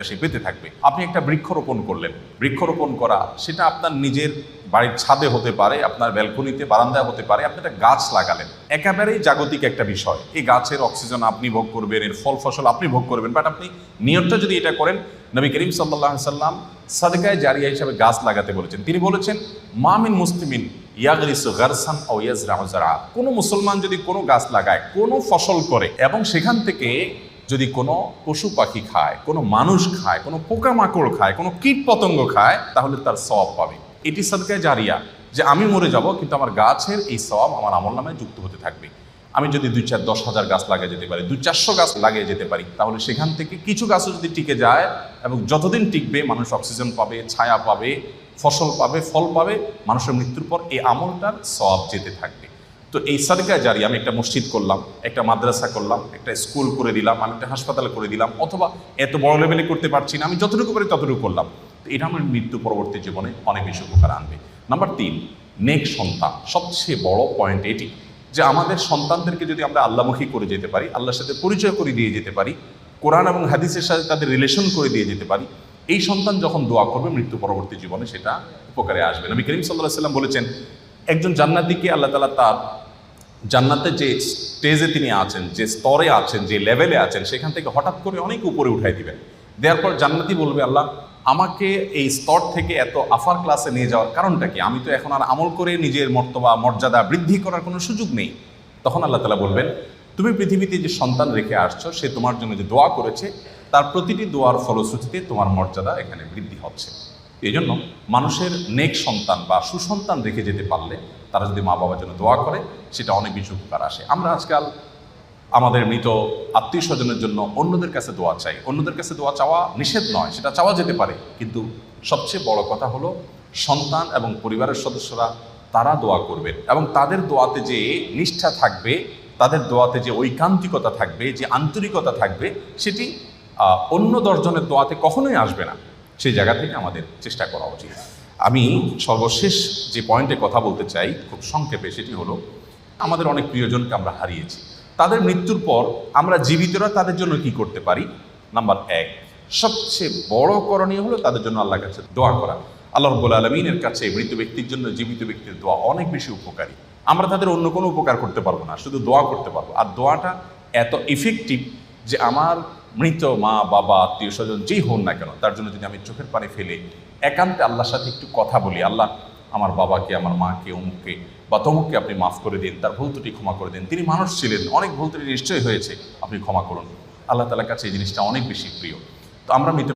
সে পেতে থাকবে। আপনি একটা বৃক্ষরোপণ করলেন, বৃক্ষরোপণ করা সেটা আপনার নিজের বাড়ির ছাদে হতে পারে, আপনার ব্যালকনিতে বারান্দায় হতে পারে। আপনি একটা গাছ লাগালেন, একেবারেই জাগতিক একটা বিষয়। এই গাছের অক্সিজেন আপনি ভোগ করবেন, এর ফল ফসল আপনি ভোগ করবেন, বাট আপনি নিয়তটা যদি এটা করেন, নবী করিম সাল্লাল্লাহু আলাইহি সাল্লাম সাদকায়ে জারিয়া হিসাবে গাছ লাগাতে বলেছেন। তিনি বলেছেন, মা মিন মুসলিমিন ইয়াগরিসু গারসান আও ইয়াজরাউ যারআ, কোনো মুসলমান যদি কোনো গাছ লাগায়, কোনো ফসল করে, এবং সেখান থেকে যদি কোনো পশু পাখি খায়, কোনো মানুষ খায়, কোনো পোকামাকড় খায়, কোনো কীট পতঙ্গ খায়, তাহলে তার সওয়াব পাবে। এটি সাদকায়ে জারিয়া, যে আমি মরে যাব কিন্তু আমার গাছের এই সওয়াব আমার আমলনামায় যুক্ত হতে থাকবে। আমি যদি 2-4-10,000 গাছ লাগিয়ে যেতে পারি, 200-400 গাছ লাগিয়ে যেতে পারি, তাহলে সেখান থেকে কিছু গাছও যদি টিকে যায়, এবং যতদিন টিকবে মানুষ অক্সিজেন পাবে, ছায়া পাবে, ফসল পাবে, ফল পাবে, মানুষের মৃত্যুর পর এই আমলটার সওয়াব যেতে থাকবে। তো এই সাদকায়ে জারিয়া, আমি একটা মসজিদ করলাম, একটা মাদ্রাসা করলাম, একটা স্কুল করে দিলাম, আমি একটা হাসপাতাল করে দিলাম, অথবা এত বড় লেভেলে করতে পারছি না, আমি যতটুকু পারি ততটুকু করলাম, তো এটা আমার মৃত্যু পরবর্তী জীবনে অনেক বেশি উপকার আনবে। নাম্বার 3, নেক সন্তান। সবচেয়ে বড় পয়েন্ট এটি, যে আমাদের সন্তানদেরকে যদি আমরা আল্লাহমুখী করে যেতে পারি, আল্লাহর সাথে পরিচয় করে দিয়ে যেতে পারি, কোরআন এবং হাদিসের সাথে তাদের রিলেশন করে দিয়ে যেতে পারি, এই সন্তান যখন দোয়া করবে মৃত্যু পরবর্তী জীবনে সেটা উপকারে আসবে। নবী করিম সাল্লাল্লাহু আলাইহি সাল্লাম বলেছেন, একজন জান্নাতীকে আল্লাহ তাআলা তার জান্নাতে যে স্টেজে তিনি আছেন, যে স্তরে আছেন, যে লেভেলে আছেন, সেখান থেকে হঠাৎ করে অনেক উপরে উঠাই দিবেন। দেওয়ার পর জান্নাতি বলবে, আল্লাহ আমাকে এই স্তর থেকে এত আফার ক্লাসে নিয়ে যাওয়ার কারণটা কি? আমি তো এখন আর আমল করে নিজের মর্তবা মর্যাদা বৃদ্ধি করার কোনো সুযোগ নেই। তখন আল্লাহ তাআলা বলবেন, তুমি পৃথিবীতে যে সন্তান রেখে আসছো, সে তোমার জন্য যে দোয়া করেছে, তার প্রতিটি দোয়ার ফলশ্রুতিতে তোমার মর্যাদা এখানে বৃদ্ধি হচ্ছে। এই জন্য মানুষের নেক সন্তান বা সুসন্তান রেখে যেতে পারলে, তারা যদি মা বাবার জন্য দোয়া করে, সেটা অনেক বেশি উপকার আসে। আমরা আজকাল আমাদের মৃত আত্মীয় স্বজনের জন্য অন্যদের কাছে দোয়া চাই। অন্যদের কাছে দোয়া চাওয়া নিষেধ নয়, সেটা চাওয়া যেতে পারে, কিন্তু সবচেয়ে বড় কথা হলো সন্তান এবং পরিবারের সদস্যরা তারা দোয়া করবেন, এবং তাদের দোয়াতে যে নিষ্ঠা থাকবে, তাদের দোয়াতে যে ঐকান্তিকতা থাকবে, যে আন্তরিকতা থাকবে, সেটি অন্য 10 জনের দোয়াতে কখনোই আসবে না। সেই জায়গা থেকে আমাদের চেষ্টা করা উচিত। আমি সর্বশেষ যে পয়েন্টে কথা বলতে চাই খুব সংক্ষেপে, সেটি হলো আমাদের অনেক প্রিয়জনকে আমরা হারিয়েছি। তাদের মৃত্যুর পর আমরা জীবিতরা তাদের জন্য কি করতে পারি? নাম্বার 1, সবচেয়ে বড় করণীয় হলো তাদের জন্য আল্লাহর কাছে দোয়া করা। আল্লাহ রাব্বুল আলামিনের কাছে মৃত ব্যক্তির জন্য জীবিত ব্যক্তির দোয়া অনেক বেশি উপকারী। আমরা তাদের অন্য কোনো উপকার করতে পারবো না, শুধু দোয়া করতে পারবো। আর দোয়াটা এত ইফেক্টিভ যে আমার মৃত মা বাবা আত্মীয় স্বজন যেই হন না কেন, তার জন্য যদি আমি চোখের পানি ফেলে একান্তে আল্লাহর সাথে একটু কথা বলি, আল্লাহ আমার বাবাকে, আমার মাকে, অমুককে বা তমুককে আপনি মাফ করে দিন, তার ভুল ত্রুটি ক্ষমা করে দিন, তিনি মানুষ ছিলেন, অনেক ভুল ত্রুটি নিশ্চয়ই হয়েছে, আপনি ক্ষমা করুন, আল্লাহ তাআলার কাছে এই জিনিসটা অনেক বেশি প্রিয়। তো আমরা মৃত